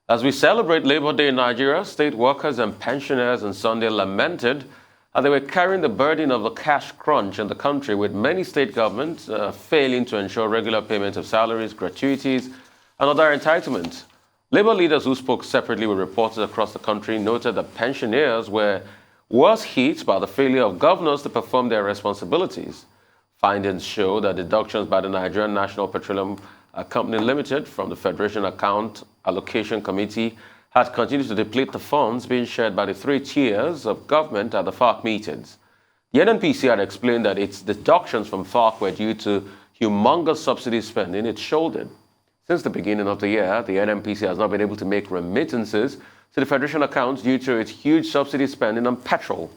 As we celebrate Labor Day in Nigeria, state workers and pensioners on Sunday lamented how they were carrying the burden of the cash crunch in the country, with many state governments failing to ensure regular payment of salaries, gratuities, and other entitlements. Labor leaders who spoke separately with reporters across the country noted that pensioners were worse hit by the failure of governors to perform their responsibilities. Findings show that deductions by the Nigerian National Petroleum Company Limited from the Federation Account Allocation Committee had continued to deplete the funds being shared by the three tiers of government at the FARC meetings. The NNPC had explained that its deductions from FARC were due to humongous subsidy spending it shouldered. Since the beginning of the year, the NNPC has not been able to make remittances to the Federation accounts due to its huge subsidy spending on petrol.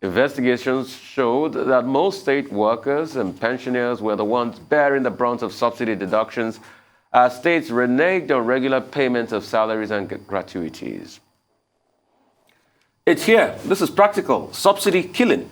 Investigations showed that most state workers and pensioners were the ones bearing the brunt of subsidy deductions as states reneged on regular payments of salaries and gratuities. It's here. This is practical. Subsidy killing.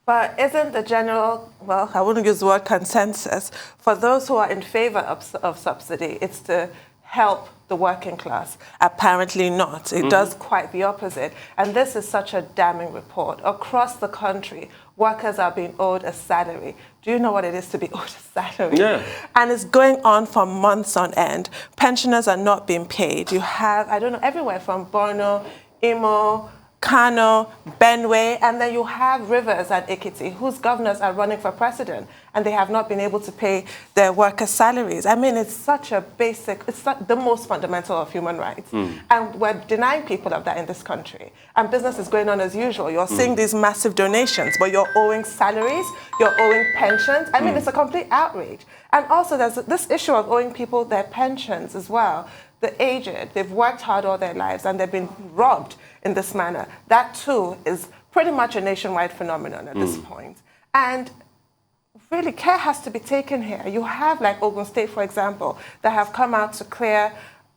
But isn't the general, well, I wouldn't use the word consensus, for those who are in favor of subsidy, it's to help the working class? Apparently not. It does quite the opposite. And this is such a damning report. Across the country, workers are being owed a salary. Do you know what it is to be owed a salary? Yeah. And it's going on for months on end. Pensioners are not being paid. You have, I don't know, everywhere from Borno, Imo, Kano, Benue, and then you have Rivers and Ekiti, whose governors are running for president, and they have not been able to pay their workers' salaries. I mean, it's such a basic, it's the most fundamental of human rights. And we're denying people of that in this country. And business is going on as usual. You're seeing these massive donations, but you're owing salaries, you're owing pensions. I mean, it's a complete outrage. And also, there's this issue of owing people their pensions as well. The aged, they've worked hard all their lives, and they've been robbed in this manner. That, too, is pretty much a nationwide phenomenon at this point. And really, care has to be taken here. You have, like Ogun State, for example, that have come out to clear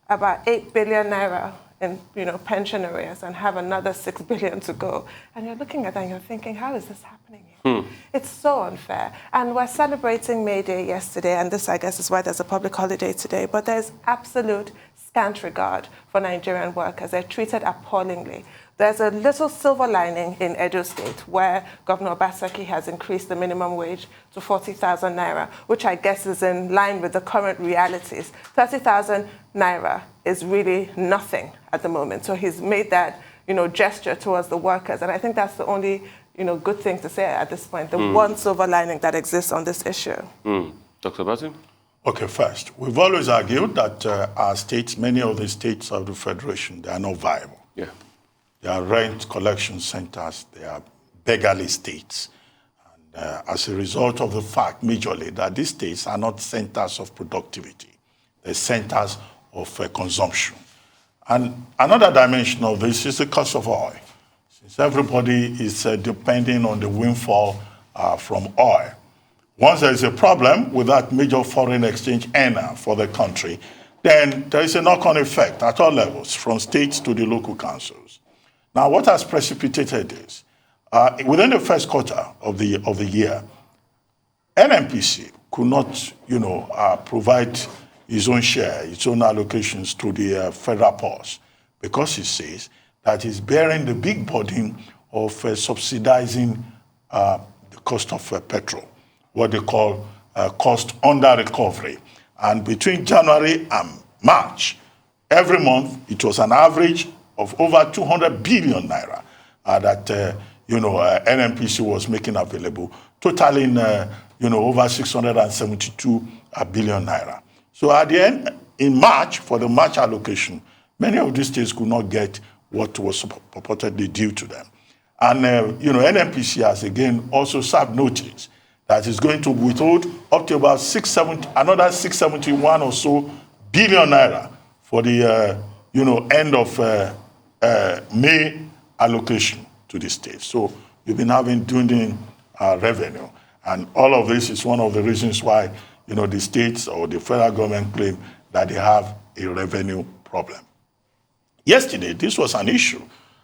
about 8 billion naira in pension arrears and have another 6 billion to go. And you're looking at that and you're thinking, how is this happening here? It's so unfair. And we're celebrating May Day yesterday, and this, I guess, is why there's a public holiday today, but there's absolute scant regard for Nigerian workers. They're treated appallingly. There's a little silver lining in Edo State where Governor Obaseki has increased the minimum wage to 40,000 naira, which I guess is in line with the current realities. 30,000 naira is really nothing at the moment. So he's made that, gesture towards the workers. And I think that's the only, good thing to say at this point, the one silver lining that exists on this issue. Dr. Bulletin? Okay, first, we've always argued that our states, many of the states of the Federation, they are not viable. Yeah. They are rent collection centers. They are beggarly states. And as a result of the fact, majorly, that these states are not centers of productivity. They're centers of consumption. And another dimension of this is the cost of oil. Since everybody is depending on the windfall from oil, once there is a problem with that major foreign exchange earner for the country, then there is a knock-on effect at all levels, from states to the local councils. Now, what has precipitated this? Within the first quarter of the year, NNPC could not, provide its own share, its own allocations to the federal purse, because it says that it's bearing the big burden of subsidizing the cost of petrol, what they call cost under recovery. And between January and March, every month, it was an average of over 200 billion naira that NNPC was making available, totaling over 672 billion naira. So at the end, in March, for the March allocation, many of these states could not get what was purportedly due to them. And NNPC has again also served notice that is going to withhold up to about another 671 or so billion naira for the end of May allocation to the states. So we've been having dwindling revenue, and all of this is one of the reasons why the states or the federal government claim that they have a revenue problem. Yesterday, this was an issue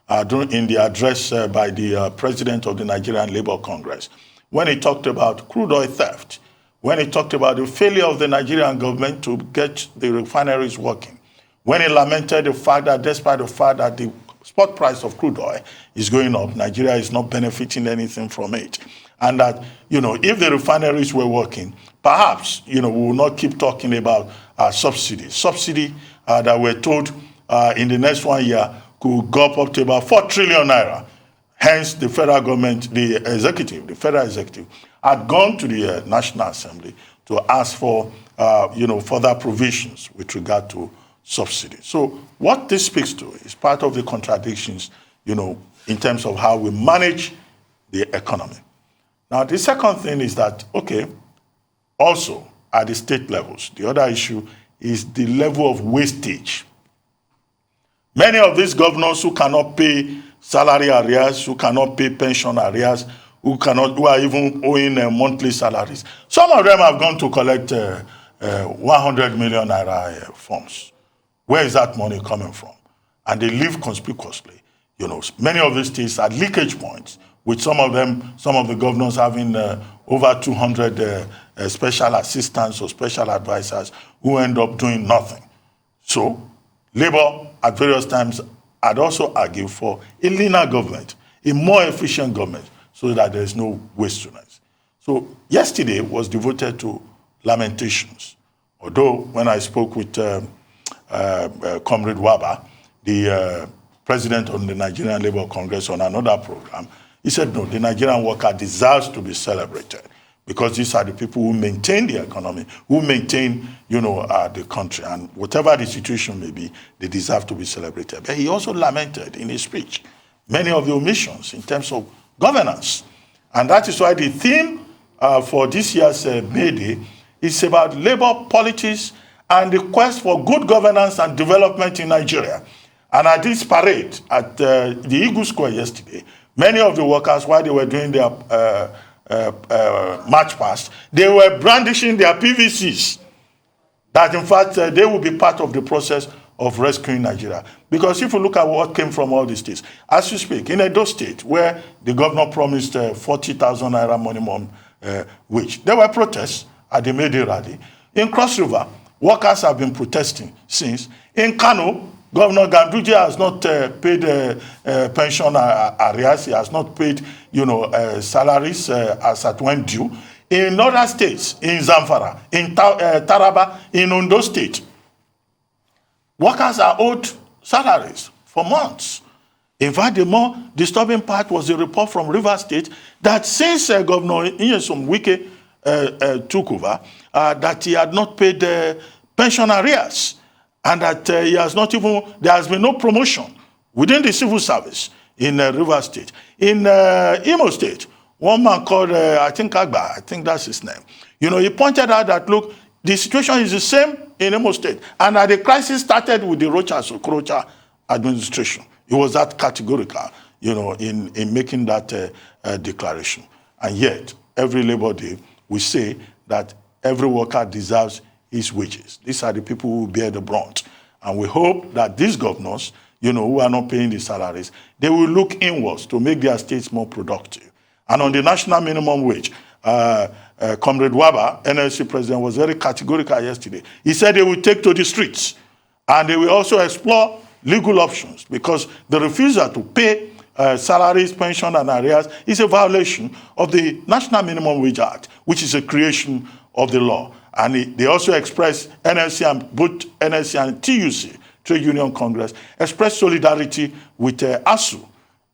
in the address by the president of the Nigerian Labour Congress, when he talked about crude oil theft, when he talked about the failure of the Nigerian government to get the refineries working, when he lamented the fact that despite the fact that the spot price of crude oil is going up, Nigeria is not benefiting anything from it. And that, if the refineries were working, perhaps, we will not keep talking about subsidies. Subsidy that we're told in the next 1 year could go up to about 4 trillion naira. Hence, the federal government, the federal executive, had gone to the National Assembly to ask for, further provisions with regard to subsidies. So what this speaks to is part of the contradictions, in terms of how we manage the economy. Now, the second thing is that, also at the state levels, the other issue is the level of wastage. Many of these governors who cannot pay salary arrears, who cannot pay pension arrears, who are even owing monthly salaries, some of them have gone to collect 100 million naira forms. Where is that money coming from? And they live conspicuously. Many of these states are leakage points, with some of the governors having over 200 special assistants or special advisors who end up doing nothing. So, Labour at various times had also argued for a leaner government, a more efficient government, so that there's no wastefulness. So, yesterday was devoted to lamentations. Although, when I spoke with Comrade Waba, the president of the Nigerian Labour Congress, on another program, he said, no, the Nigerian worker deserves to be celebrated because these are the people who maintain the economy, who maintain, the country. And whatever the situation may be, they deserve to be celebrated. But he also lamented in his speech many of the omissions in terms of governance. And that is why the theme for this year's May Day is about labor politics and the quest for good governance and development in Nigeria. And at this parade at the Eagle Square yesterday, many of the workers, while they were doing their march past, they were brandishing their PVCs. That in fact, they will be part of the process of rescuing Nigeria. Because if you look at what came from all these states, as you speak, in Edo State, where the governor promised 40,000 naira minimum wage, there were protests at the May Day rally. In Cross River, workers have been protesting since. In Kano, Governor Ganduje has not paid pension arrears. He has not paid, salaries as at when due. In other states, in Zamfara, in Taraba, in Ondo State, workers are owed salaries for months. In fact, the more disturbing part was the report from Rivers State that since Governor Nyesom Wike took over, that he had not paid pension arrears. And that there has been no promotion within the civil service in Rivers State. In Imo State, one man called, I think Agba, I think that's his name. He pointed out that, look, the situation is the same in Imo State. And that the crisis started with the Okorocha administration. It was that categorical, in making that declaration. And yet, every Labor Day, we say that every worker deserves his wages. These are the people who bear the brunt. And we hope that these governors, who are not paying the salaries, they will look inwards to make their states more productive. And on the national minimum wage, Comrade Waba, NLC president, was very categorical yesterday. He said they will take to the streets and they will also explore legal options because the refusal to pay salaries, pension, and arrears is a violation of the National Minimum Wage Act, which is a creation of the law. And they also expressed, both NLC and TUC, Trade Union Congress, expressed solidarity with ASU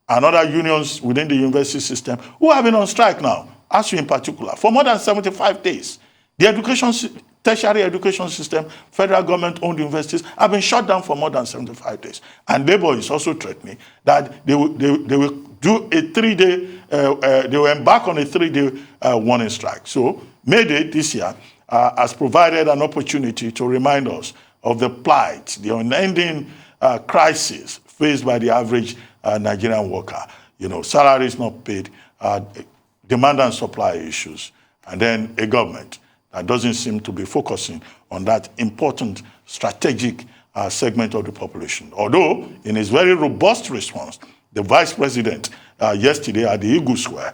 and other unions within the university system who have been on strike now, ASU in particular, for more than 75 days. The tertiary education system, federal government-owned universities, have been shut down for more than 75 days. And Labour is also threatening that they will do a 3-day, they will embark on a 3-day warning strike. So May Day this year has provided an opportunity to remind us of the plight, the unending crisis faced by the average Nigerian worker. Salaries not paid, demand and supply issues, and then a government that doesn't seem to be focusing on that important strategic segment of the population. Although, in his very robust response, the vice president yesterday at the Eagle Square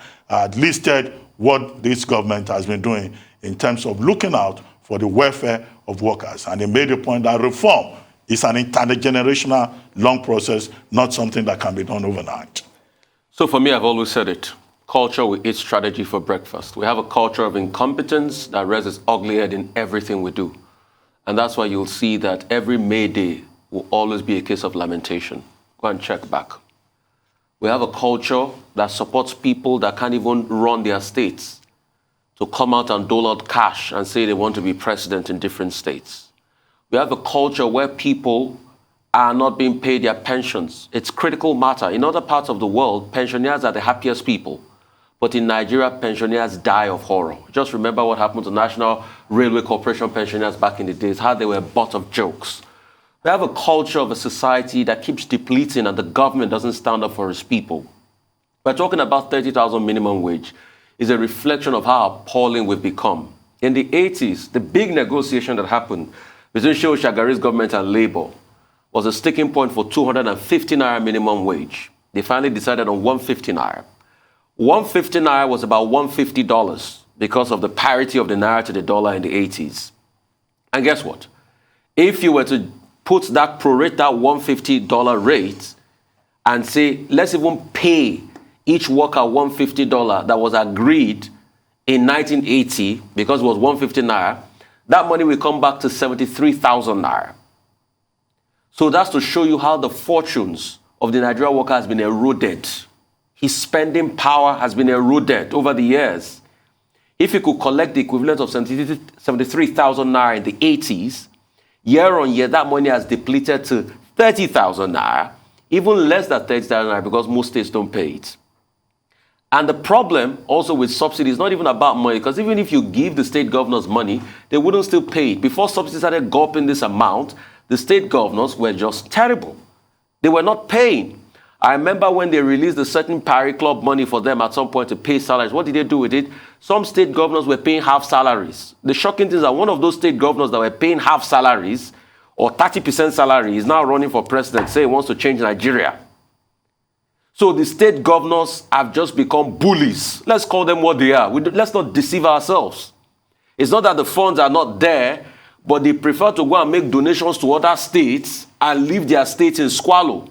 listed what this government has been doing in terms of looking out for the welfare of workers. And he made a point that reform It's an intergenerational, long process, not something that can be done overnight. So for me, I've always said it. Culture will eat strategy for breakfast. We have a culture of incompetence that rears its ugly head in everything we do. And that's why you'll see that every May Day will always be a case of lamentation. Go and check back. We have a culture that supports people that can't even run their states to come out and dole out cash and say they want to be president in different states. We have a culture where people are not being paid their pensions. It's critical matter. In other parts of the world, pensioners are the happiest people. But in Nigeria, pensioners die of horror. Just remember what happened to National Railway Corporation pensioners back in the days, how they were butt of jokes. We have a culture of a society that keeps depleting and the government doesn't stand up for its people. We're talking about 30,000 minimum wage. It's a reflection of how appalling we've become. In the 80s, the big negotiation that happened between Shehu Shagari's government and Labour was a sticking point for 250 naira minimum wage. They finally decided on 150 naira. 150 naira was about $150 because of the parity of the naira to the dollar in the 80s. And guess what? If you were to put that prorate that $150 rate and say, let's even pay each worker $150 that was agreed in 1980 because it was 150 naira, that money will come back to 73,000 naira. So that's to show you how the fortunes of the Nigerian worker has been eroded. His spending power has been eroded over the years. If he could collect the equivalent of 73,000 naira in the 80s, year on year, that money has depleted to 30,000 naira, even less than 30,000 naira because most states don't pay it. And the problem also with subsidies is not even about money, because even if you give the state governors money, they wouldn't still pay it. Before subsidies started gulping this amount, the state governors were just terrible. They were not paying. I remember when they released a certain Parry Club money for them at some point to pay salaries. What did they do with it? Some state governors were paying half salaries. The shocking thing is that one of those state governors that were paying half salaries or 30% salary is now running for president, saying he wants to change Nigeria. So the state governors have just become bullies. Let's call them what they are. Let's not deceive ourselves. It's not that the funds are not there, but they prefer to go and make donations to other states and leave their states in squalor.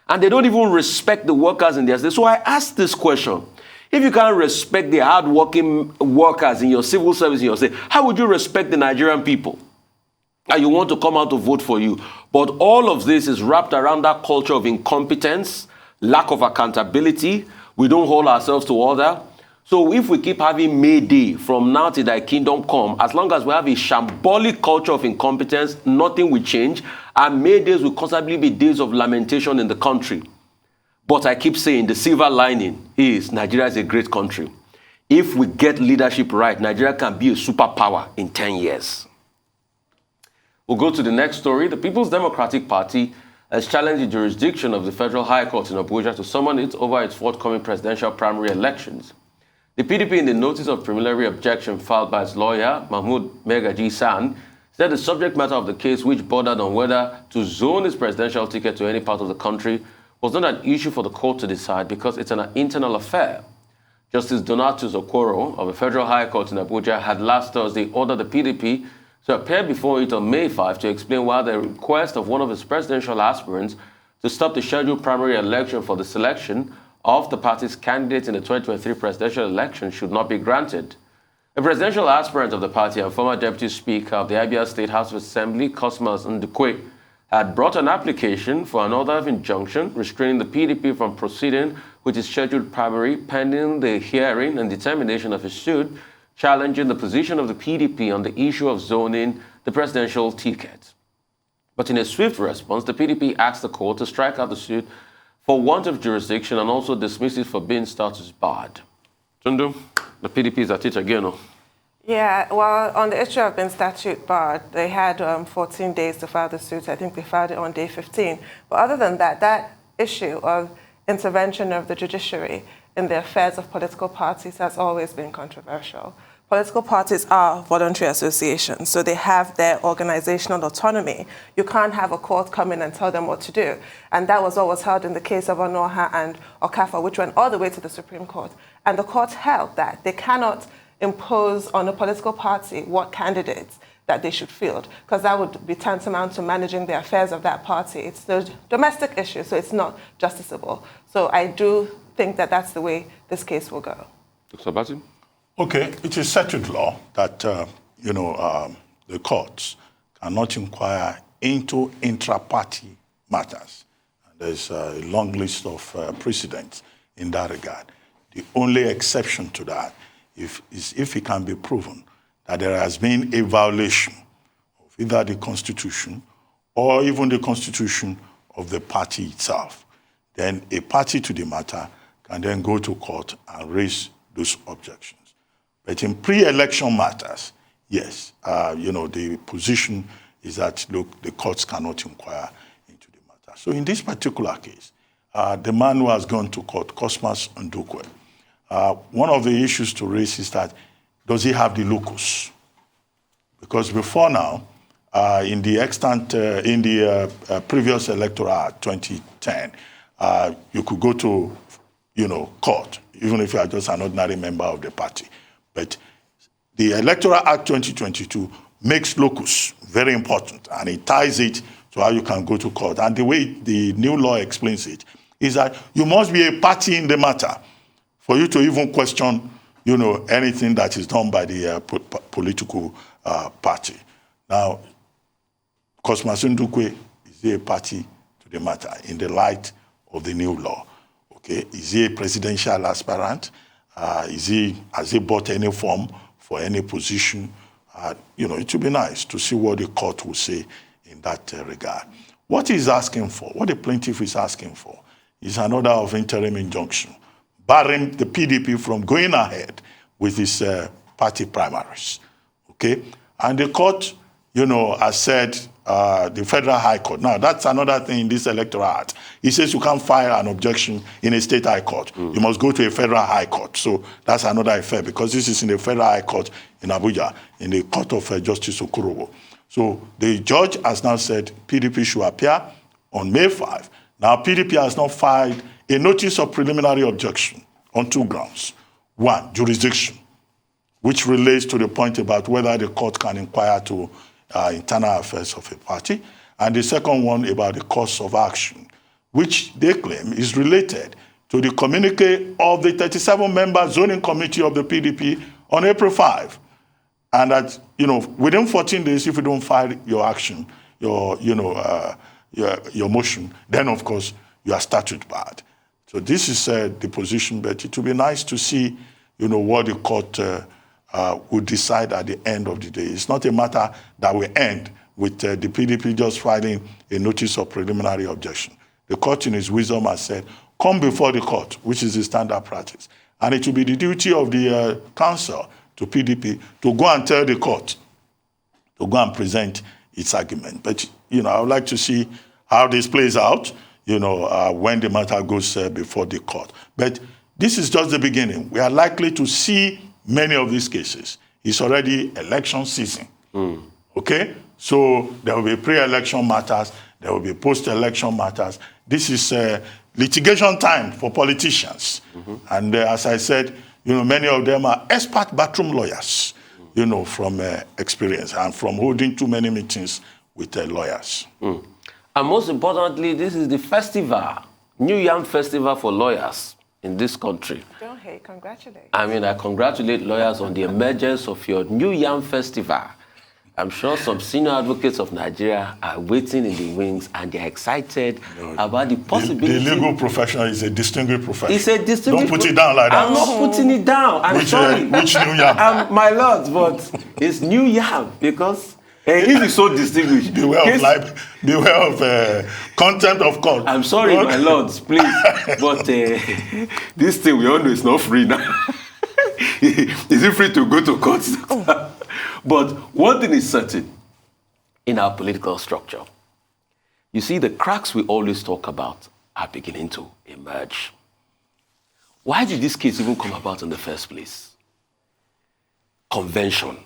And they don't even respect the workers in their state. So I ask this question. If you can't respect the hard-working workers in your civil service in your state, how would you respect the Nigerian people? And you want to come out to vote for you. But all of this is wrapped around that culture of incompetence, lack of accountability. We don't hold ourselves to order. So if we keep having May Day from now till thy kingdom come, as long as we have a shambolic culture of incompetence, nothing will change. And May Days will constantly be days of lamentation in the country. But I keep saying the silver lining is Nigeria is a great country. If we get leadership right, Nigeria can be a superpower in 10 years. We'll go to the next story. The People's Democratic Party has challenged the jurisdiction of the Federal High Court in Abuja to summon it over its forthcoming presidential primary elections. The PDP, in the notice of preliminary objection filed by its lawyer, Mahmoud Megaji San, said the subject matter of the case, which bordered on whether to zone its presidential ticket to any part of the country, was not an issue for the court to decide because it's an internal affair. Justice Donatus Okoro of the Federal High Court in Abuja had last Thursday ordered the PDP to appear before it on May 5 to explain why the request of one of its presidential aspirants to stop the scheduled primary election for the selection of the party's candidate in the 2023 presidential election should not be granted. A presidential aspirant of the party and former deputy speaker of the Abia State House of Assembly, Cosmas Ndukwe, had brought an application for an order of injunction restraining the PDP from proceeding with its scheduled primary pending the hearing and determination of his suit, challenging the position of the PDP on the issue of zoning the presidential ticket. But in a swift response, the PDP asked the court to strike out the suit for want of jurisdiction and also dismiss it for being status barred. Tundu, the PDP is at it again, no? Yeah, well, on the issue of being statute barred, they had 14 days to file the suit. I think they filed it on day 15. But other than that, that issue of intervention of the judiciary in the affairs of political parties has always been controversial. Political parties are voluntary associations, so they have their organizational autonomy. You can't have a court come in and tell them what to do. And that was what was held in the case of Onoha and Okafor, which went all the way to the Supreme Court. And the court held that they cannot impose on a political party what candidates that they should field, because that would be tantamount to managing the affairs of that party. It's a domestic issue, so it's not justiciable. So I do think that that's the way this case will go. Dr. Bulletin? Okay, it is settled law that, the courts cannot inquire into intra-party matters. And there's a long list of precedents in that regard. The only exception to that is if it can be proven that there has been a violation of either the Constitution or even the Constitution of the party itself. Then a party to the matter can then go to court and raise those objections. But in pre-election matters, yes, the position is that, look, the courts cannot inquire into the matter. So in this particular case, the man who has gone to court, Cosmas Ndukwe, one of the issues to raise is that, does he have the locus? Because before now, in the previous electoral act, 2010, you could go to, court, even if you are just an ordinary member of the party. But the Electoral Act 2022 makes locus very important, and it ties it to how you can go to court. And the way the new law explains it is that you must be a party in the matter for you to even question, anything that is done by the political party. Now, Cosmas Ndukwe is a party to the matter in the light of the new law. Okay, is he a presidential aspirant? Has he bought any form for any position? It would be nice to see what the court will say in that regard. What he's asking for, what the plaintiff is asking for, is an order of interim injunction, barring the PDP from going ahead with his party primaries. Okay? And the court, has said, the Federal High Court. Now, that's another thing in this electoral act. It says you can't file an objection in a state high court. You must go to a Federal High Court. So that's another affair, because this is in the Federal High Court in Abuja, in the Court of Justice Okurobo. So the judge has now said PDP should appear on May 5. Now, PDP has now filed a notice of preliminary objection on two grounds. One, jurisdiction, which relates to the point about whether the court can inquire to internal affairs of a party, and the second one about the course of action, which they claim is related to the communique of the 37-member zoning committee of the PDP on April 5. And that, within 14 days, if you don't file your action, your motion, then of course you are statute barred. So this is the position, but it would be nice to see, what the court would decide at the end of the day. It's not a matter that will end with the PDP just filing a notice of preliminary objection. The court, in its wisdom, has said, come before the court, which is the standard practice. And it will be the duty of the counsel to PDP to go and tell the court, to go and present its argument. But, I would like to see how this plays out, when the matter goes before the court. But this is just the beginning. We are likely to see many of these cases. It's already election season. Okay? So there will be pre-election matters, there will be post-election matters. This is litigation time for politicians. And as I said, many of them are expert bathroom lawyers, from experience and from holding too many meetings with lawyers. And most importantly, this is the festival, New Yam Festival for lawyers in this country. Don't hate, congratulate. I congratulate lawyers on the emergence of your New Yam Festival. I'm sure some senior advocates of Nigeria are waiting in the wings, and they're excited about the possibility. The legal profession is a distinguished profession. It's a distinguished. Don't put it down like that. I'm not putting it down. I'm sorry. Which New Yam? My lords, but it's New Yam because if it's so distinguished. Beware of life. Beware of contempt of court. I'm sorry, my lords, please. But this thing we all know is not free now. Is it free to go to court? But one thing is certain in our political structure. You see, the cracks we always talk about are beginning to emerge. Why did this case even come about in the first place? Convention.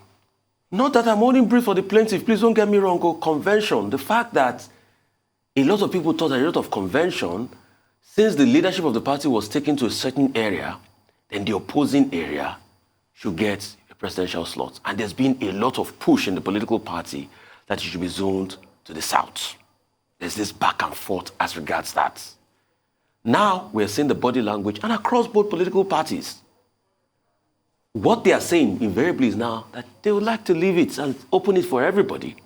Not that I'm holding brief for the plaintiff, please don't get me wrong, convention. The fact that a lot of people thought that a lot of convention, since the leadership of the party was taken to a certain area, then the opposing area should get presidential slots. And there's been a lot of push in the political party that it should be zoned to the south. There's this back and forth as regards that. Now we're seeing the body language and across both political parties. What they are saying invariably is now that they would like to leave it and open it for everybody,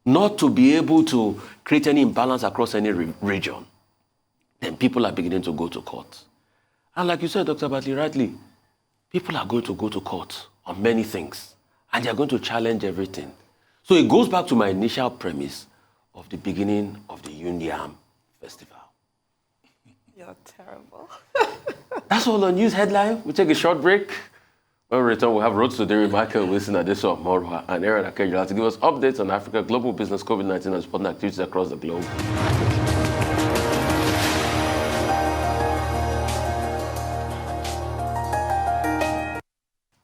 not to be able to create any imbalance across any region. Then people are beginning to go to court. And like you said, Dr. Batley, rightly, people are going to go to court on many things, and they're going to challenge everything. So it goes back to my initial premise of the beginning of the Yam Festival. You're terrible. That's all on news headline. We'll take a short break. When we return, we'll have Rhodes Sodiri, Michael Wilson, Adeso Morwa, and Aaron Akejola to give us updates on Africa, global business, COVID-19, and supporting activities across the globe.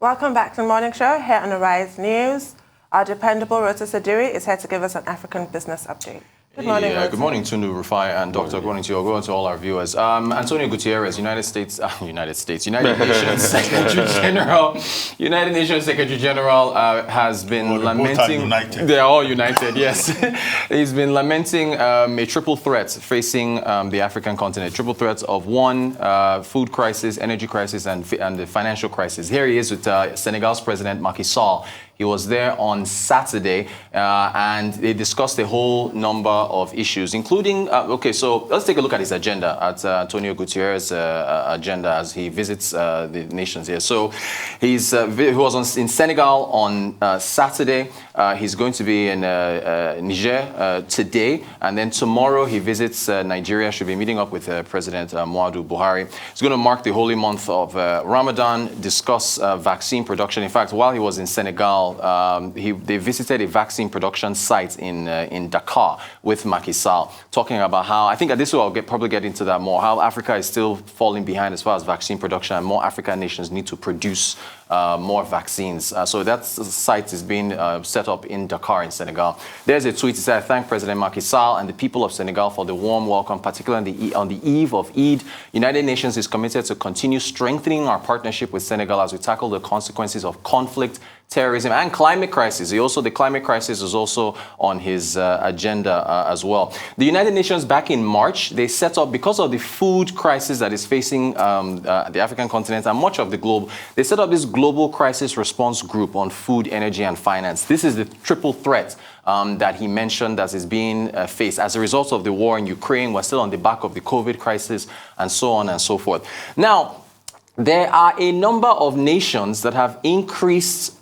Welcome back to the Morning Show here on Arise News. Our dependable Rhodes Sodiri is here to give us an African business update. Good morning, good morning, Tundu, Rufai, and Dr. Good morning to you. Good morning to all our viewers. Antonio Gutierrez, United Nations Secretary General, has been lamenting. They are all united, yes. He's been lamenting a triple threat facing the African continent. Triple threats of one, food crisis, energy crisis, and the financial crisis. Here he is with Senegal's President Macky Sall. He was there on Saturday, and they discussed a whole number of issues, including, so let's take a look at his agenda, at Antonio Gutierrez's agenda as he visits the nations here. So he was in Senegal on Saturday. He's going to be in Niger today, and then tomorrow he visits Nigeria, should be meeting up with President Muhammadu Buhari. He's going to mark the holy month of Ramadan, discuss vaccine production. In fact, while he was in Senegal, they visited a vaccine production site in Dakar with Macky Sall, talking about how, I think at this I'll probably get into that more, how Africa is still falling behind as far as vaccine production, and more African nations need to produce more vaccines. So that site is being set up in Dakar in Senegal. There's a tweet. It said, "I thank President Macky Sall and the people of Senegal for the warm welcome, particularly on the eve of Eid. United Nations is committed to continue strengthening our partnership with Senegal as we tackle the consequences of conflict, terrorism, and climate crisis." The climate crisis is also on his agenda as well. The United Nations, back in March, they set up, because of the food crisis that is facing the African continent and much of the globe, they set up this Global Crisis Response Group on food, energy, and finance. This is the triple threat that he mentioned that is being faced as a result of the war in Ukraine. We're still on the back of the COVID crisis, and so on and so forth. Now, there are a number of nations that have increased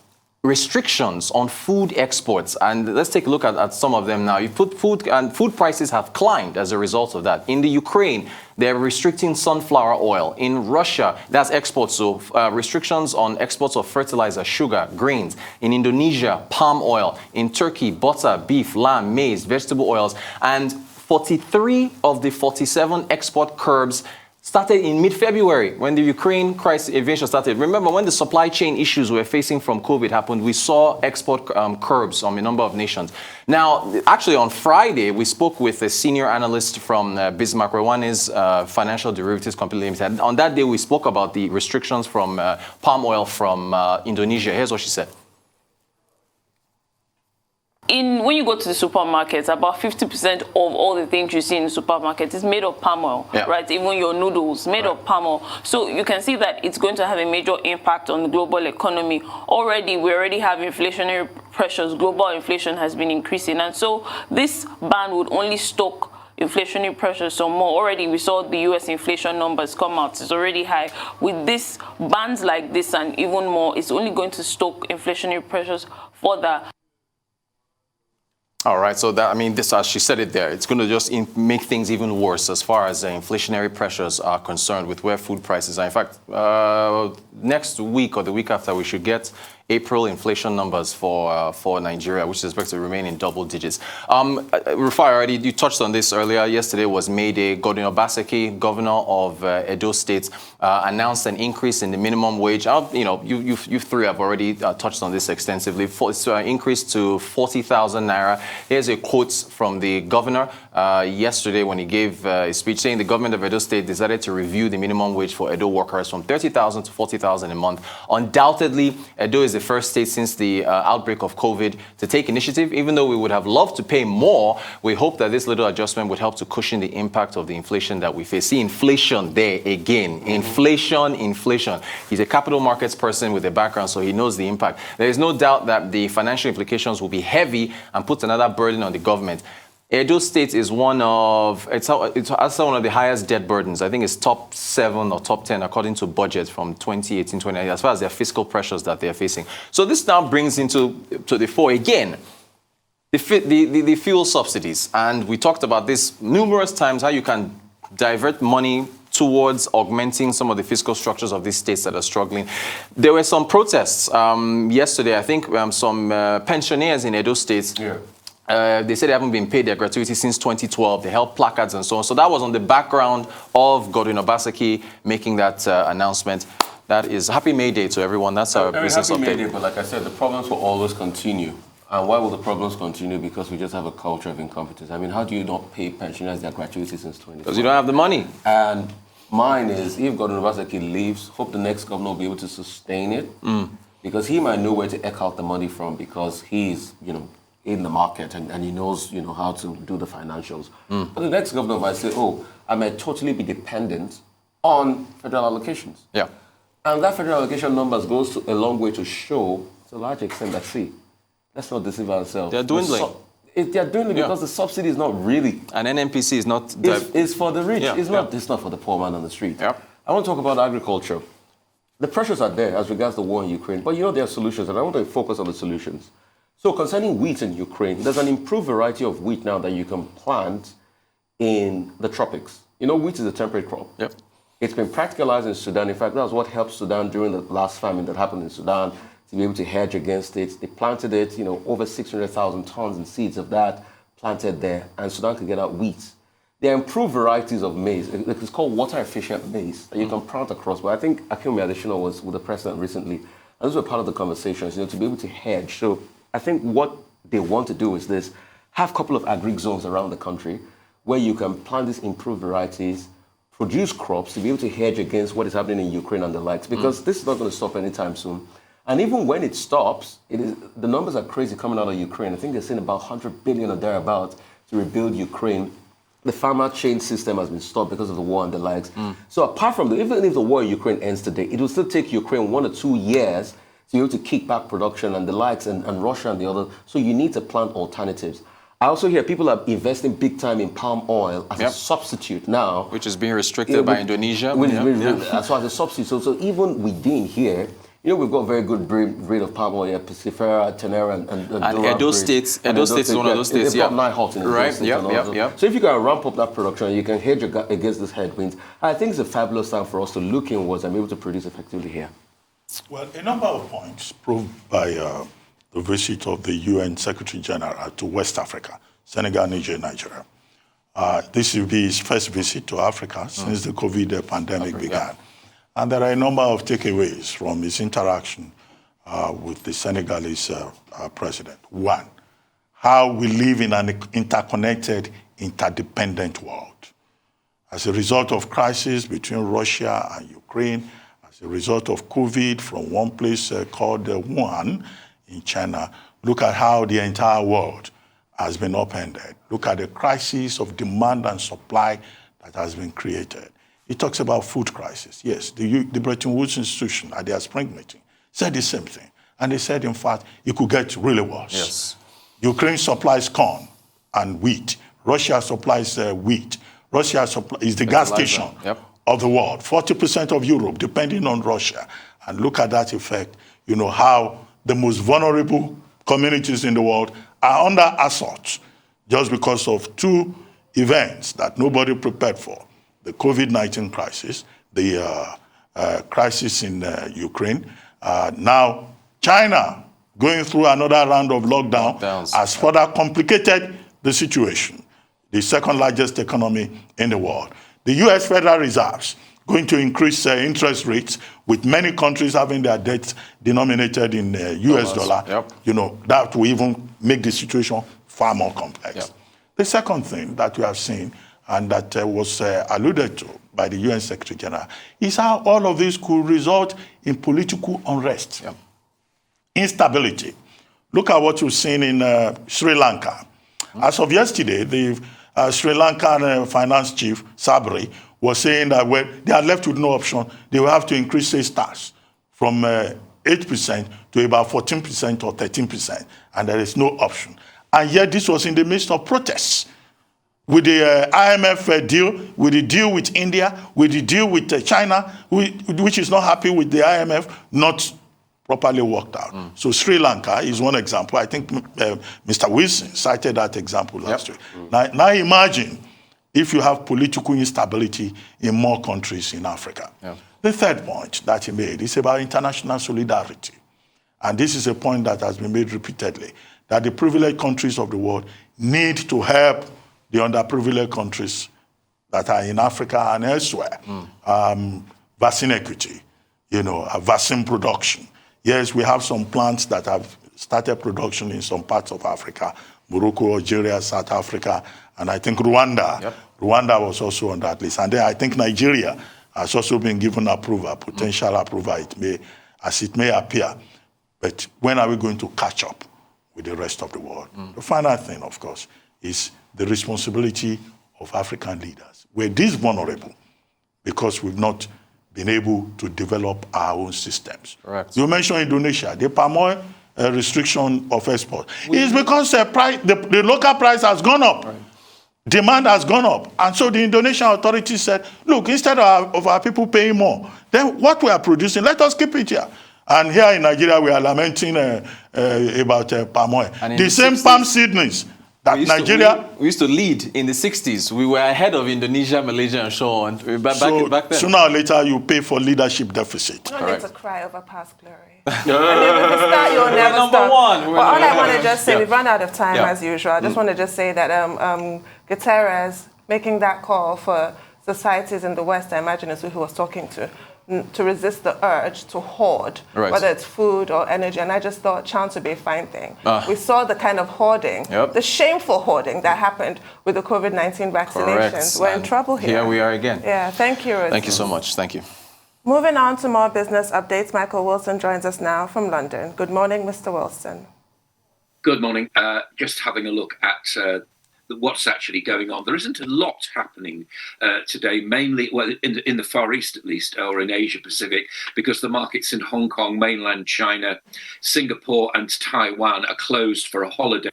restrictions on food exports, and let's take a look at some of them now. You put food prices have climbed as a result of that. In the Ukraine, they're restricting sunflower oil. In Russia, that's exports, so restrictions on exports of fertilizer, sugar, grains. In Indonesia, palm oil. In Turkey, butter, beef, lamb, maize, vegetable oils. And 43 of the 47 export curbs started in mid-February when the Ukraine crisis invasion started. Remember, when the supply chain issues we're facing from COVID happened, we saw export curbs on a number of nations. Now, actually on Friday, we spoke with a senior analyst from Bismarck Rwanda's Financial Derivatives Company Limited. On that day, we spoke about the restrictions from palm oil from Indonesia. Here's what she said. When you go to the supermarkets, about 50% of all the things you see in the supermarket is made of palm oil, right? Even your noodles, made of palm oil. So you can see that it's going to have a major impact on the global economy. We already have inflationary pressures. Global inflation has been increasing. And so this ban would only stoke inflationary pressures some more. Already we saw the US inflation numbers come out. It's already high. With this bans like this and even more, it's only going to stoke inflationary pressures further. All right, so that, this, as she said it there, it's going to just make things even worse as far as inflationary pressures are concerned with where food prices are. In fact, next week or the week after, we should get April inflation numbers for Nigeria, which is expected to remain in double digits. Rufai, you touched on this earlier. Yesterday was May Day. Godwin Obaseki, governor of Edo State, announced an increase in the minimum wage. You three have already touched on this extensively. It's increased to 40,000 naira. Here's a quote from the governor yesterday when he gave a speech saying the government of Edo State decided to review the minimum wage for Edo workers from 30,000 to 40,000 a month. Undoubtedly, Edo is the first state since the outbreak of COVID to take initiative. Even though we would have loved to pay more, we hope that this little adjustment would help to cushion the impact of the inflation that we face. See, inflation there again. Inflation. He's a capital markets person with a background, so he knows the impact. There is no doubt that the financial implications will be heavy and put another burden on the government. Edo State is one of the highest debt burdens. I think it's top 7 or top 10 according to budget from 2018-2019 as far as their fiscal pressures that they are facing. So this now brings into the fore again the fuel subsidies, and we talked about this numerous times, how you can divert money towards augmenting some of the fiscal structures of these states that are struggling. There were some protests yesterday. I think some pensioners in Edo State. Yeah. They said they haven't been paid their gratuity since 2012. They held placards and so on. So that was on the background of Godwin Obaseki making that announcement. That is Happy May Day to everyone. That's our business update. Happy May Day, but like I said, the problems will always continue. And why will the problems continue? Because we just have a culture of incompetence. I mean, how do you not pay pensioners their gratuity since 2012? Because you don't have the money. And mine is, if Godwin Obaseki leaves, hope the next governor will be able to sustain it. Because he might know where to eke out the money from because he's, in the market and he knows, how to do the financials. But the next governor might say, I might totally be dependent on federal allocations. Yeah. And that federal allocation numbers goes a long way to show, to a large extent, that, let's not deceive ourselves. They're dwindling. They're dwindling because the subsidy is not really... And NNPC is not... It's for the rich. It's not for the poor man on the street. Yeah. I want to talk about agriculture. The pressures are there as regards the war in Ukraine, but there are solutions, and I want to focus on the solutions. So concerning wheat in Ukraine, there's an improved variety of wheat now that you can plant in the tropics. Wheat is a temperate crop. Yep. It's been practicalized in Sudan. In fact, that was what helped Sudan during the last famine that happened in Sudan to be able to hedge against it. They planted it, over 600,000 tons in seeds of that planted there, and Sudan could get out wheat. There are improved varieties of maize. It's called water-efficient maize that you can plant across. But I think Akinwumi Adesina was with the president recently, and those were part of the conversations, to be able to hedge. So I think what they want to do is this, have a couple of agric zones around the country where you can plant these improved varieties, produce crops to be able to hedge against what is happening in Ukraine and the likes, because this is not going to stop anytime soon. And even when it stops, the numbers are crazy coming out of Ukraine. I think they're saying about 100 billion or thereabouts to rebuild Ukraine. The farmer chain system has been stopped because of the war and the likes. So apart from even if the war in Ukraine ends today, it will still take Ukraine 1 or 2 years to be able to kick back production and the likes, and Russia and the others. So you need to plant alternatives. I also hear people are investing big time in palm oil as a substitute now. Which is being restricted by Indonesia. As far as a substitute. So even within here, we've got very good breed of palm oil, Piscifera, Tenera, and Edo State is one of those states. They've got 9 hots in right. So if you can ramp up that production, you can hedge against these headwinds. I think it's a fabulous time for us to look inwards and be able to produce effectively here. Well, a number of points proved by the visit of the UN Secretary General to West Africa, Senegal, Niger, Nigeria. This will be his first visit to Africa since the COVID pandemic began. And there are a number of takeaways from his interaction with the Senegalese president. One, how we live in an interconnected, interdependent world. As a result of crisis between Russia and Ukraine, as a result of COVID from one place called Wuhan in China, look at how the entire world has been upended. Look at the crisis of demand and supply that has been created. He talks about food crisis. Yes, the Bretton Woods Institution at their spring meeting said the same thing. And they said, in fact, it could get really worse. Yes. Ukraine supplies corn and wheat. Russia supplies wheat. Russia is the gas station of the world. 40% of Europe depending on Russia. And look at that effect, how the most vulnerable communities in the world are under assault just because of 2 events that nobody prepared for. The COVID-19 crisis, the crisis in Ukraine. Now, China going through another round of lockdowns has further complicated the situation. The second largest economy in the world. The U.S. Federal Reserve going to increase interest rates, with many countries having their debts denominated in U.S. dollar. That will even make the situation far more complex. The second thing that we have seen, and that was alluded to by the UN Secretary General, is how all of this could result in political unrest instability. Look at what you've seen in Sri Lanka. As of yesterday, the Sri Lankan finance chief, Sabri, was saying that when they are left with no option, they will have to increase sales tax from 8% to about 14% or 13%, and there is no option. And yet this was in the midst of protests. With the IMF deal, with the deal with India, with the deal with China, which is not happy with the IMF, not properly worked out. So Sri Lanka is one example. I think Mr. Wilson cited that example last week. Now imagine if you have political instability in more countries in Africa. The third point that he made is about international solidarity. And this is a point that has been made repeatedly, that the privileged countries of the world need to help the underprivileged countries that are in Africa and elsewhere. Vaccine equity, vaccine production. Yes, we have some plants that have started production in some parts of Africa, Morocco, Algeria, South Africa, and I think Rwanda. Rwanda was also on that list. And then I think Nigeria has also been given approval, potential approval, as it may appear. But when are we going to catch up with the rest of the world? The final thing, of course, is the responsibility of African leaders. We're this vulnerable because we've not been able to develop our own systems. Correct. You mentioned Indonesia, the palm oil restriction of export. It's because the local price has gone up. Demand has gone up. And so the Indonesian authorities said, look, instead of our people paying more, then what we are producing, let us keep it here. And here in Nigeria, we are lamenting about palm oil. The same palm seedlings. We used to lead in the 60s. We were ahead of Indonesia, Malaysia, and so on. Back then. Sooner or later, you pay for leadership deficit. No need to cry over past glory. And if you start, you'll never stop. Number one. Well, all I want to just say, we've run out of time as usual. I just want to just say that Guterres making that call for societies in the West, I imagine is who he was talking to resist the urge to hoard, whether it's food or energy. And I just thought chance would be a fine thing. We saw the kind of hoarding, the shameful hoarding that happened with the COVID-19 vaccinations. We're in trouble here. Here we are again. Yeah, thank you, Rosie. Thank you so much. Thank you. Moving on to more business updates, Michael Wilson joins us now from London. Good morning, Mr. Wilson. Good morning. Just having a look at what's actually going on. There isn't a lot happening today, mainly, well, in the Far East at least, or in Asia Pacific, because the markets in Hong Kong, mainland China, Singapore and Taiwan are closed for a holiday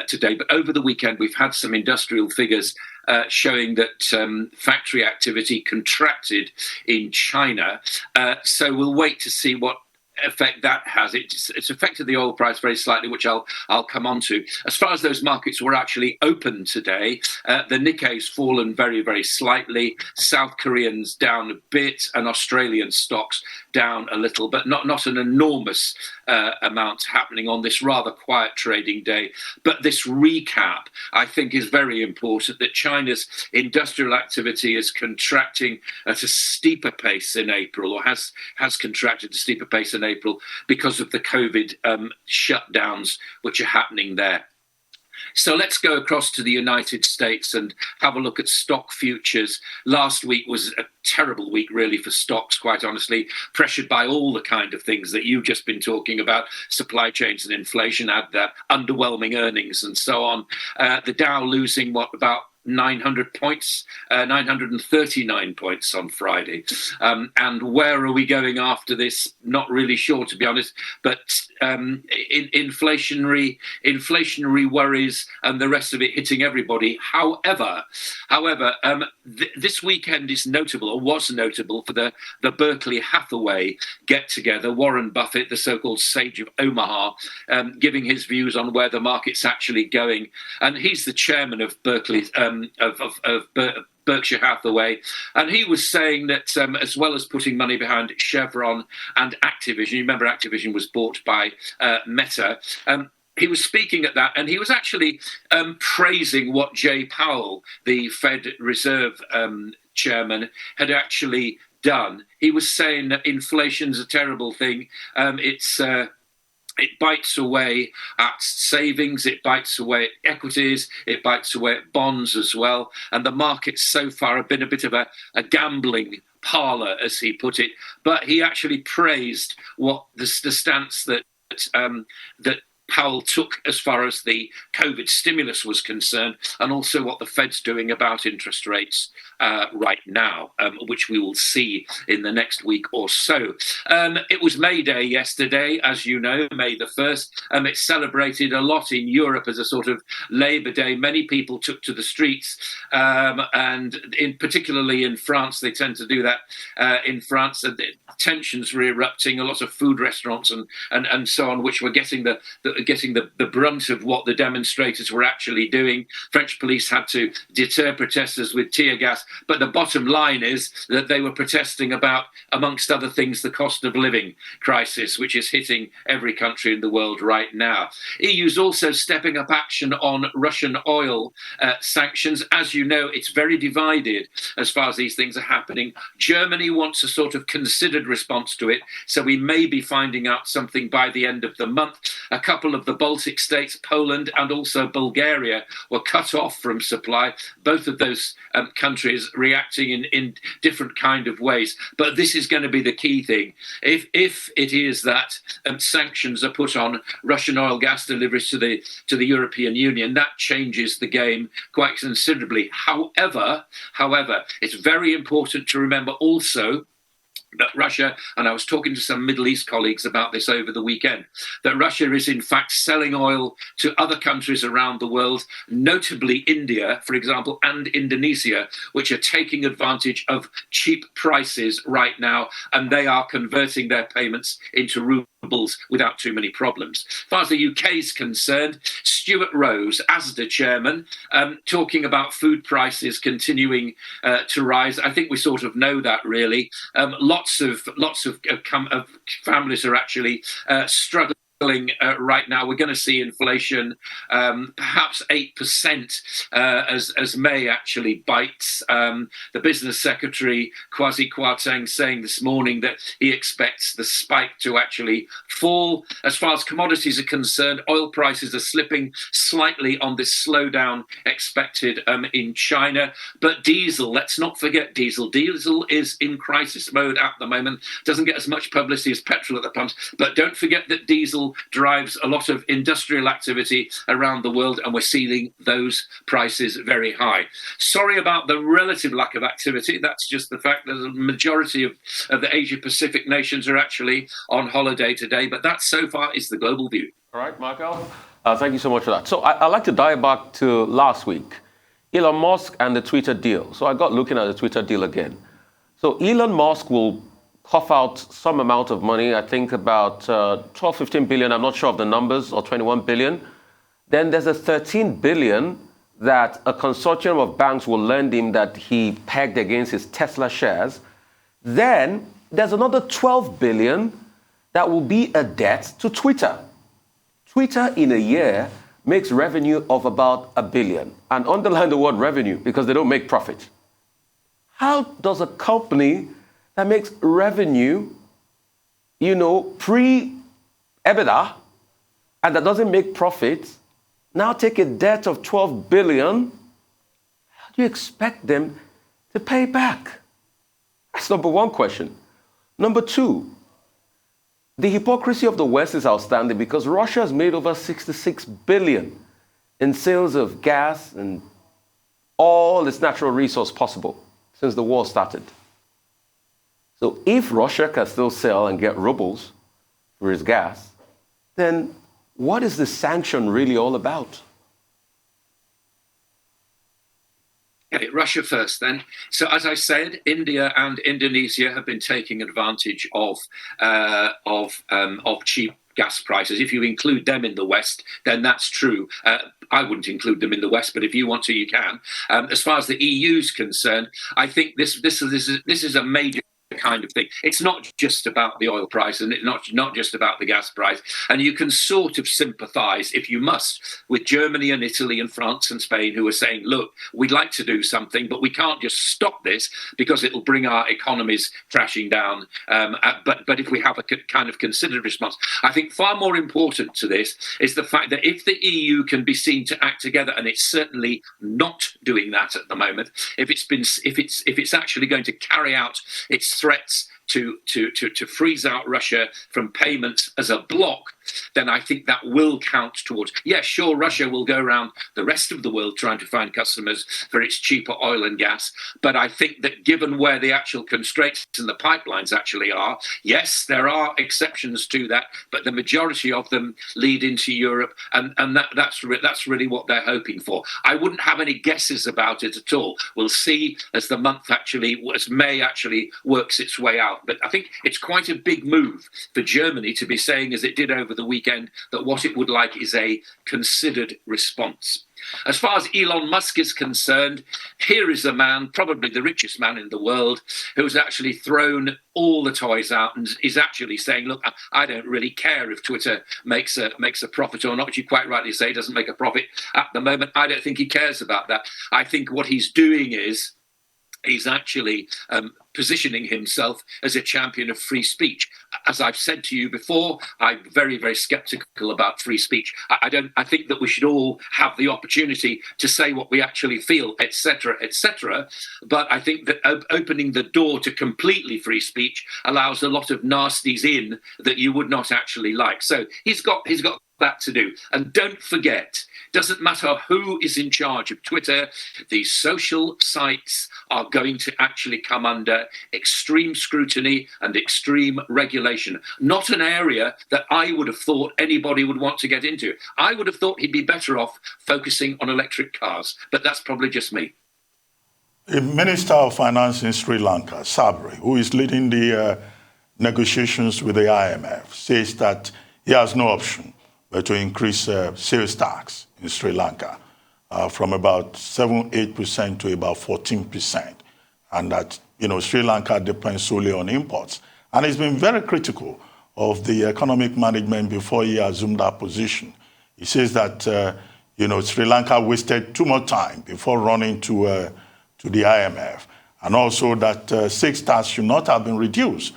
today. But over the weekend, we've had some industrial figures showing that factory activity contracted in China. So we'll wait to see what effect that has. It's affected the oil price very slightly, which I'll come on to. As far as those markets were actually open today, the Nikkei's fallen very, very slightly. South Koreans down a bit, and Australian stocks down a little, but not an enormous amount happening on this rather quiet trading day. But this recap, I think, is very important, that China's industrial activity is contracting at a steeper pace in April, or has contracted at a steeper pace in April because of the COVID shutdowns which are happening there. So let's go across to the United States and have a look at stock futures. Last week was a terrible week, really, for stocks, quite honestly, pressured by all the kind of things that you've just been talking about, supply chains and inflation, had the underwhelming earnings and so on. The Dow losing, about 900 points, 939 points on Friday. And where are we going after this? Not really sure, to be honest, but inflationary worries and the rest of it hitting everybody. However, this weekend is notable, or was notable, for the Berkshire Hathaway get-together. Warren Buffett, the so-called sage of Omaha, giving his views on where the market's actually going. And he's the chairman of Berkshire Hathaway, and he was saying that as well as putting money behind Chevron and Activision, you remember Activision was bought by Meta, he was speaking at that, and he was actually praising what Jay Powell, the Fed Reserve chairman, had actually done. He was saying that inflation's a terrible thing. It bites away at savings, it bites away at equities, it bites away at bonds as well. And the markets so far have been a bit of a gambling parlour, as he put it. But he actually praised what the stance that that Powell took as far as the COVID stimulus was concerned, and also what the Fed's doing about interest rates right now, which we will see in the next week or so. It was May Day yesterday, as you know, May the 1st. It's celebrated a lot in Europe as a sort of Labour Day. Many people took to the streets, and particularly in France, they tend to do that. In France, tensions were erupting, a lot of food restaurants and so on, which were getting the brunt of what the demonstrators were actually doing. French police had to deter protesters with tear gas. But the bottom line is that they were protesting about, amongst other things, the cost of living crisis, which is hitting every country in the world right now. EU's also stepping up action on Russian oil sanctions. As you know, it's very divided as far as these things are happening. Germany wants a sort of considered response to it, so we may be finding out something by the end of the month. A couple of the Baltic states, Poland and also Bulgaria, were cut off from supply. Both of those countries reacting in different kind of ways. But this is going to be the key thing. If it is that sanctions are put on Russian oil gas deliveries to the European Union, that changes the game quite considerably. However, it's very important to remember also that Russia, and I was talking to some Middle East colleagues about this over the weekend, that Russia is in fact selling oil to other countries around the world, notably India, for example, and Indonesia, which are taking advantage of cheap prices right now, and they are converting their payments into rubles without too many problems. As far as the UK is concerned, Stuart Rose, ASDA chairman, talking about food prices continuing to rise. I think we sort of know that, really. Lots of families are actually struggling right now. We're going to see inflation perhaps 8% as May actually bites. The business secretary, Kwasi Kwarteng, saying this morning that he expects the spike to actually fall. As far as commodities are concerned, oil prices are slipping slightly on this slowdown expected in China. But diesel, let's not forget diesel. Diesel is in crisis mode at the moment. Doesn't get as much publicity as petrol at the pumps. But don't forget that diesel drives a lot of industrial activity around the world, and we're seeing those prices very high. Sorry about the relative lack of activity. That's just the fact that the majority of the Asia-Pacific nations are actually on holiday today, but that so far is the global view. All right, Michael, thank you so much for that. So I'd like to dive back to last week, Elon Musk and the Twitter deal. So I got looking at the Twitter deal again. So Elon Musk will cough out some amount of money, I think about 12, 15 billion, I'm not sure of the numbers, or 21 billion. Then there's a 13 billion that a consortium of banks will lend him that he pegged against his Tesla shares. Then there's another 12 billion that will be a debt to Twitter. Twitter in a year makes revenue of about $1 billion. And underline the word revenue because they don't make profit. How does a company that makes revenue, pre-EBITDA, and that doesn't make profit, now take a debt of 12 billion, how do you expect them to pay back? That's number one question. Number two, the hypocrisy of the West is outstanding because Russia has made over 66 billion in sales of gas and all its natural resource possible since the war started. So if Russia can still sell and get rubles for its gas, then what is the sanction really all about? Okay, Russia first then. So as I said, India and Indonesia have been taking advantage of cheap gas prices. If you include them in the West, then that's true. I wouldn't include them in the West, but if you want to, you can. As far as the EU is concerned, I think this is a major kind of thing. It's not just about the oil price and it's not just about the gas price. And you can sort of sympathize, if you must, with Germany and Italy and France and Spain who are saying, look, we'd like to do something, but we can't just stop this because it'll bring our economies crashing down. But if we have a kind of considered response, I think far more important to this is the fact that if the EU can be seen to act together, and it's certainly not doing that at the moment, if it's actually going to carry out its threats to freeze out Russia from payments as a bloc, then I think that will count towards. Yes, sure, Russia will go around the rest of the world trying to find customers for its cheaper oil and gas. But I think that given where the actual constraints in the pipelines actually are, yes, there are exceptions to that, but the majority of them lead into Europe, and that's really what they're hoping for. I wouldn't have any guesses about it at all. We'll see as May actually works its way out. But I think it's quite a big move for Germany to be saying, as it did over the weekend, that what it would like is a considered response. As far as Elon Musk is concerned, here is a man, probably the richest man in the world, who's actually thrown all the toys out and is actually saying, look, I don't really care if Twitter makes a profit or not, which you quite rightly say doesn't make a profit at the moment. I don't think he cares about that. I think what he's doing is he's actually positioning himself as a champion of free speech. As I've said to you before, I'm very, very skeptical about free speech. I think that we should all have the opportunity to say what we actually feel, etc., etc. But I think that opening the door to completely free speech allows a lot of nasties in that you would not actually like. So he's got that to do. And don't forget, doesn't matter who is in charge of Twitter, these social sites are going to actually come under extreme scrutiny and extreme regulation. Not an area that I would have thought anybody would want to get into. I would have thought he'd be better off focusing on electric cars, but that's probably just me. The Minister of Finance in Sri Lanka, Sabri, who is leading the negotiations with the IMF, says that he has no option but to increase sales tax in Sri Lanka from about 7-8% to about 14%, and that Sri Lanka depends solely on imports. And he's been very critical of the economic management before he assumed that position. He says that Sri Lanka wasted too much time before running to the IMF, and also that sales tax should not have been reduced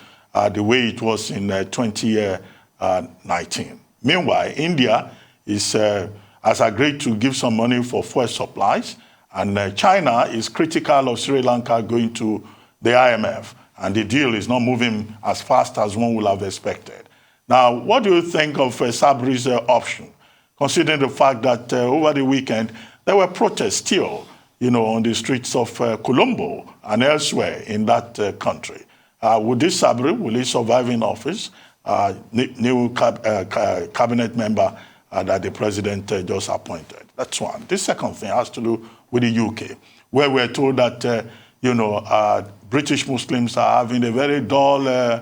the way it was in 2019. Meanwhile, India has agreed to give some money for fuel supplies, and China is critical of Sri Lanka going to the IMF, and the deal is not moving as fast as one would have expected. Now, what do you think of Sabri's option, considering the fact that over the weekend there were protests still, on the streets of Colombo and elsewhere in that country? Would this Sabri, will he survive in office? New cabinet member that the president just appointed. That's one. The second thing has to do with the UK, where we're told that, British Muslims are having a very dull Eid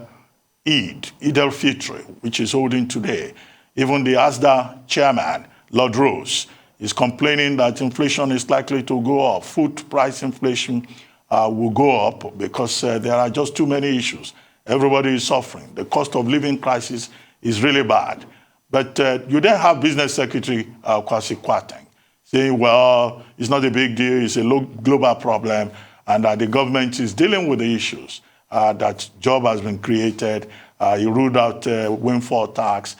al-Fitr, which is holding today. Even the ASDA chairman, Lord Rose, is complaining that inflation is likely to go up. Food price inflation will go up because there are just too many issues. Everybody is suffering. The cost of living crisis is really bad. But you then have Business Secretary Kwasi Kwarteng saying, well, it's not a big deal, it's a global problem, and that the government is dealing with the issues, that job has been created. He ruled out windfall tax.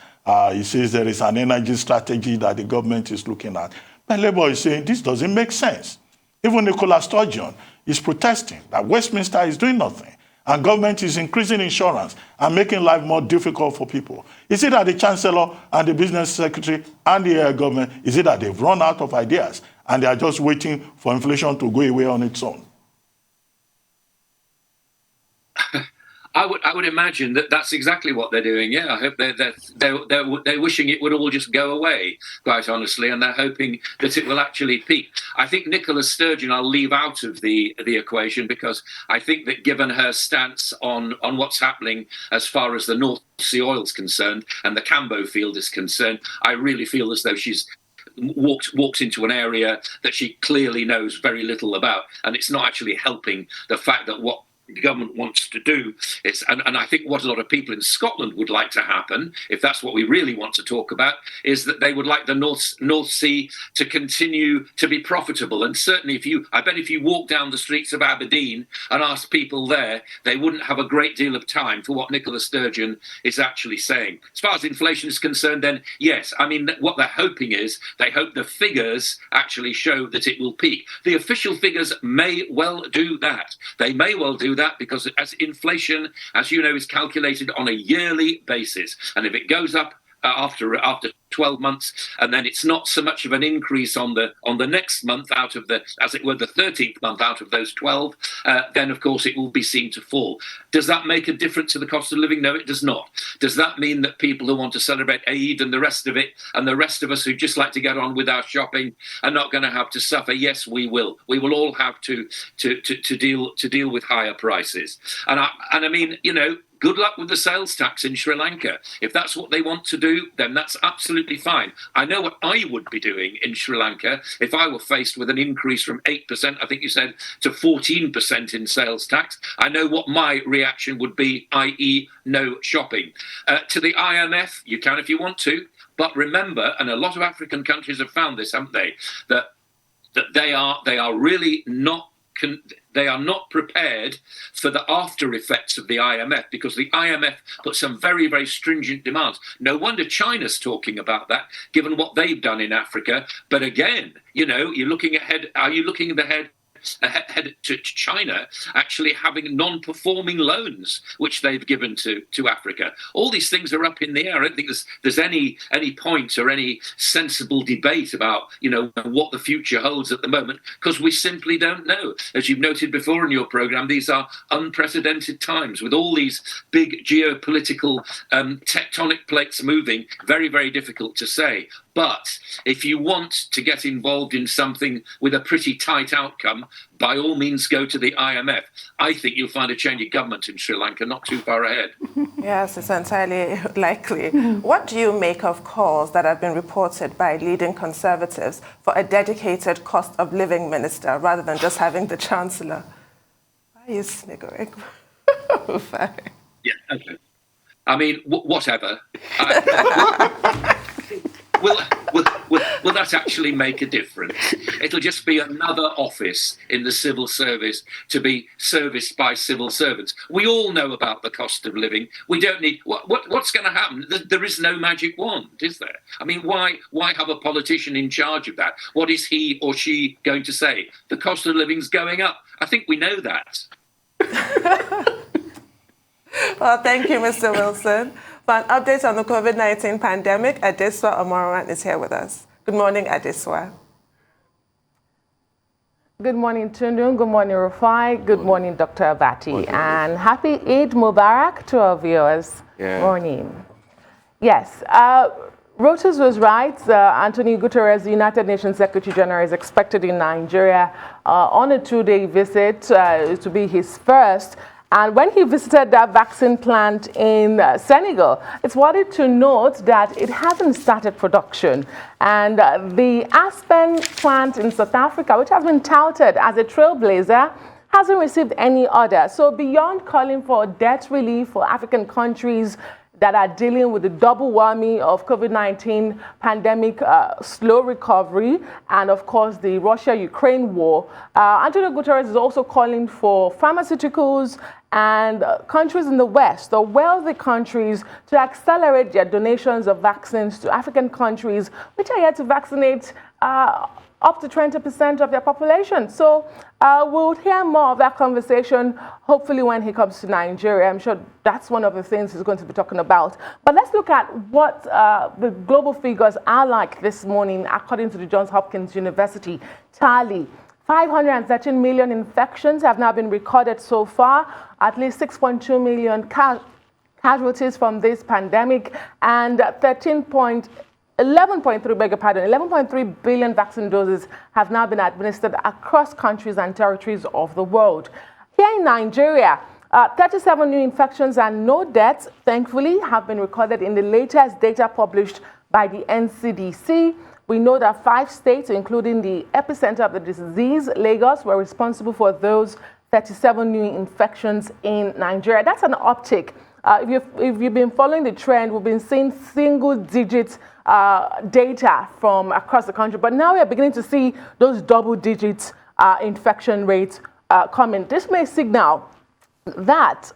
He says there is an energy strategy that the government is looking at. But Labour is saying this doesn't make sense. Even Nicola Sturgeon is protesting that Westminster is doing nothing, and government is increasing insurance and making life more difficult for people. Is it that the Chancellor and the Business Secretary and the government, is it that they've run out of ideas and they are just waiting for inflation to go away on its own? I would imagine that that's exactly what they're doing. Yeah, I hope they're wishing it would all just go away, quite honestly, and they're hoping that it will actually peak. I think Nicola Sturgeon I'll leave out of the equation, because I think that given her stance on what's happening as far as the North Sea oil is concerned and the Cambo field is concerned, I really feel as though she's walks into an area that she clearly knows very little about, and it's not actually helping the fact that what the government wants to do is, and I think what a lot of people in Scotland would like to happen, if that's what we really want to talk about, is that they would like the North Sea to continue to be profitable. And certainly I bet if you walk down the streets of Aberdeen and ask people there, they wouldn't have a great deal of time for what Nicola Sturgeon is actually saying. As far as inflation is concerned, then yes, I mean, what they're hoping is, they hope the figures actually show that it will peak. The official figures may well do that. They may well do that because as inflation, as you know, is calculated on a yearly basis. And if it goes up after 12 months, and then it's not so much of an increase on the next month out of the, as it were, the 13th month out of those 12, then of course it will be seen to fall. Does that make a difference to the cost of living? No, it does not. Does that mean that people who want to celebrate Eid and the rest of it, and the rest of us who just like to get on with our shopping, are not going to have to suffer? Yes, we will. We will all have to deal with higher prices. And I mean, you know, good luck with the sales tax in Sri Lanka. If that's what they want to do, then that's absolutely fine. I know what I would be doing in Sri Lanka if I were faced with an increase from 8%, I think you said, to 14% in sales tax. I know what my reaction would be, i.e. no shopping. To the IMF, you can if you want to, but remember, and a lot of African countries have found this, haven't they, that they are really not they are not prepared for the after effects of the IMF, because the IMF put some very, very stringent demands. No wonder China's talking about that, given what they've done in Africa. But again, you know, you're looking ahead. Are you looking ahead to China actually having non-performing loans, which they've given to Africa? All these things are up in the air. I don't think there's any point or any sensible debate about, you know, what the future holds at the moment, because we simply don't know. As you've noted before in your program, these are unprecedented times with all these big geopolitical tectonic plates moving. Very, very difficult to say. But if you want to get involved in something with a pretty tight outcome, by all means go to the IMF. I think you'll find a change of government in Sri Lanka not too far ahead. Yes, it's entirely likely. What do you make of calls that have been reported by leading conservatives for a dedicated cost of living minister rather than just having the chancellor? Why are you sniggering? Yeah, okay. I mean, whatever. Will that actually make a difference? It'll just be another office in the civil service to be serviced by civil servants. We all know about the cost of living. We don't need... What's going to happen? There is no magic wand, is there? I mean, why have a politician in charge of that? What is he or she going to say? The cost of living's going up. I think we know that. Well, thank you, Mr. Wilson. For an update on the COVID-19 pandemic, Adeswa Omoran is here with us. Good morning, Adeswa. Good morning, Tundun. Good morning, Rufai. Good morning, Dr. Abati. And happy Eid Mubarak to our viewers. Yeah. Morning. Yes, Reuters was right. Antonio Guterres, the United Nations Secretary General, is expected in Nigeria on a 2-day visit to be his first. And when he visited that vaccine plant in Senegal, it's worthy to note that it hasn't started production. And the Aspen plant in South Africa, which has been touted as a trailblazer, hasn't received any order. So beyond calling for debt relief for African countries that are dealing with the double whammy of COVID-19 pandemic, slow recovery, and of course the Russia-Ukraine war, Antonio Guterres is also calling for pharmaceuticals and countries in the West, the wealthy countries, to accelerate their donations of vaccines to African countries, which are yet to vaccinate up to 20% of their population. So we'll hear more of that conversation, hopefully when he comes to Nigeria. I'm sure that's one of the things he's going to be talking about. But let's look at what the global figures are like this morning, according to the Johns Hopkins University tally. 513 million infections have now been recorded so far, at least 6.2 million casualties from this pandemic, and 11.3 billion vaccine doses have now been administered across countries and territories of the world. Here in Nigeria, 37 new infections and no deaths, thankfully, have been recorded in the latest data published by the NCDC. We know that 5 states, including the epicenter of the disease, Lagos, were responsible for those 37 new infections in Nigeria. That's an uptick. If you've been following the trend, we've been seeing single-digit data from across the country, but now we are beginning to see those double-digit infection rates coming. This may signal that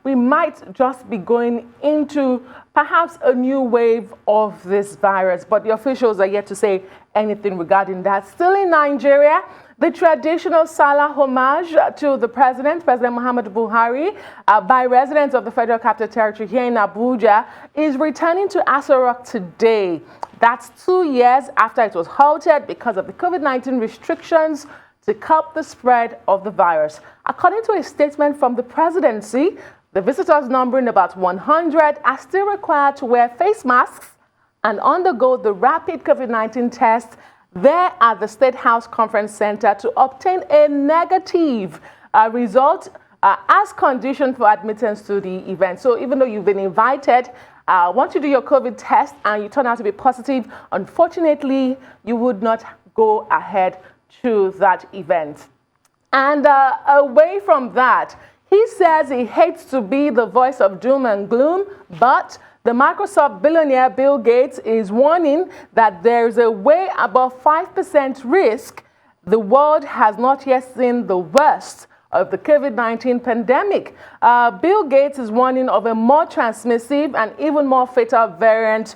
we might just be going into perhaps a new wave of this virus, but the officials are yet to say anything regarding that. Still in Nigeria, the traditional Salah homage to the President Muhammad Buhari, by residents of the Federal Capital Territory here in Abuja is returning to Aso Rock today. That's 2 years after it was halted because of the COVID-19 restrictions to curb the spread of the virus. According to a statement from the presidency, the visitors numbering about 100 are still required to wear face masks and undergo the rapid COVID-19 test there at the State House Conference Center to obtain a negative result as condition for admittance to the event. So even though you've been invited, once you do your COVID test and you turn out to be positive, unfortunately, you would not go ahead to that event. And away from that, he says he hates to be the voice of doom and gloom, but the Microsoft billionaire Bill Gates is warning that there's a way above 5% risk. The world has not yet seen the worst of the COVID-19 pandemic. Bill Gates is warning of a more transmissive and even more fatal variant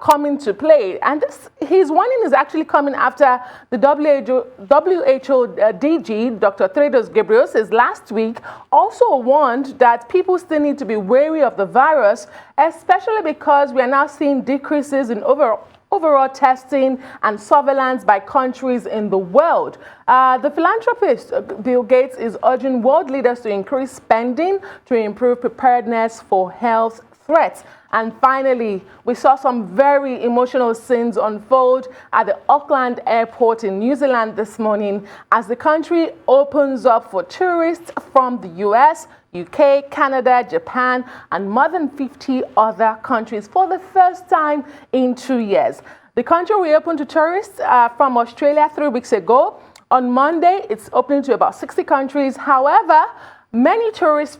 coming to play. And his warning is actually coming after the WHO DG, Dr. Tedros Ghebreyesus, last week also warned that people still need to be wary of the virus, especially because we are now seeing decreases in overall testing and surveillance by countries in the world. The philanthropist Bill Gates is urging world leaders to increase spending to improve preparedness for health threats. And finally, we saw some very emotional scenes unfold at the Auckland Airport in New Zealand this morning as the country opens up for tourists from the US, UK, Canada, Japan, and more than 50 other countries for the first time in 2 years. The country reopened to tourists from Australia 3 weeks ago. On Monday, it's opening to about 60 countries. However, many tourists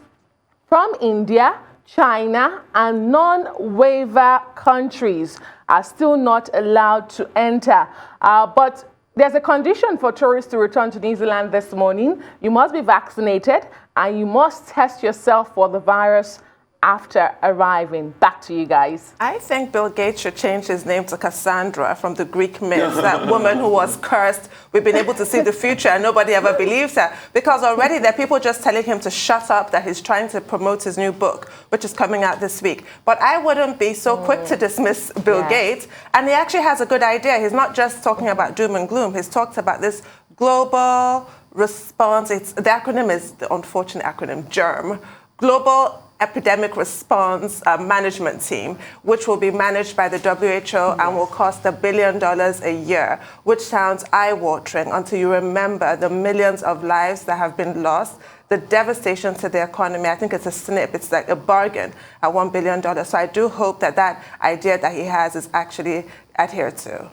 from India, China, and non-waiver countries are still not allowed to enter. But there's a condition for tourists to return to New Zealand this morning. You must be vaccinated and you must test yourself for the virus after arriving. Back to you guys. I think Bill Gates should change his name to Cassandra from the Greek myth, that woman who was cursed. We've been able to see the future and nobody ever believes her. Because already there are people just telling him to shut up, that he's trying to promote his new book, which is coming out this week. But I wouldn't be so quick to dismiss Bill Gates. And he actually has a good idea. He's not just talking about doom and gloom. He's talked about this global response. The acronym is the unfortunate acronym, GERM, Global Epidemic Response Management Team, which will be managed by the WHO and will cost $1 billion a year, which sounds eye-watering until you remember the millions of lives that have been lost, the devastation to the economy. I think it's a snip. It's like a bargain at $1 billion. So I do hope that that idea that he has is actually adhered to.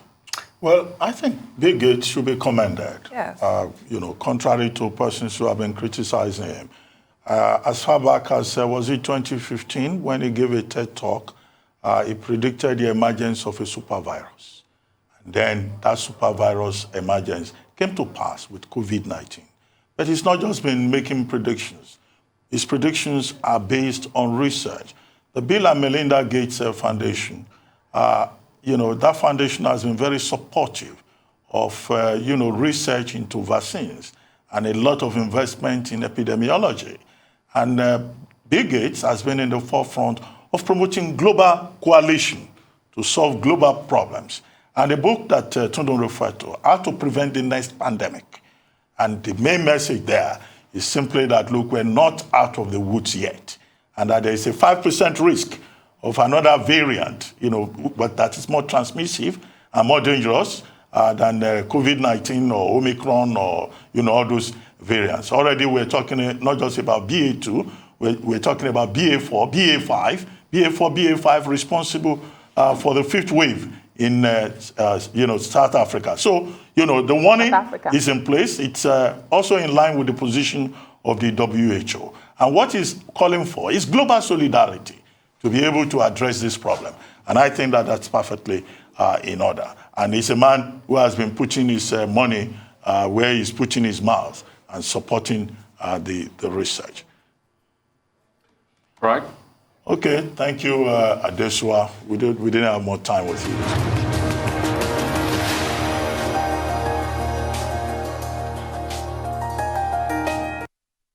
Well, I think Bill Gates should be commended. Yes. Contrary to persons who have been criticizing him. As far back as, was it 2015, when he gave a TED talk, he predicted the emergence of a supervirus. And then that supervirus emergence came to pass with COVID-19. But he's not just been making predictions. His predictions are based on research. The Bill and Melinda Gates Foundation, that foundation has been very supportive of, research into vaccines and a lot of investment in epidemiology. And Bill Gates has been in the forefront of promoting global coalition to solve global problems. And the book that Tundun referred to, How to Prevent the Next Pandemic. And the main message there is simply that, look, we're not out of the woods yet. And that there is a 5% risk of another variant, but that is more transmissive and more dangerous than COVID-19 or Omicron or, all those variants. Already we're talking not just about BA2, we're talking about BA4, BA5, BA4, responsible for the fifth wave in, South Africa. So, the warning is in place. It's also in line with the position of the WHO. And what he's calling for is global solidarity to be able to address this problem. And I think that that's perfectly in order. And he's a man who has been putting his money where he's putting his mouth and supporting the research. Right. Okay, thank you, Adesua. We didn't have more time with you.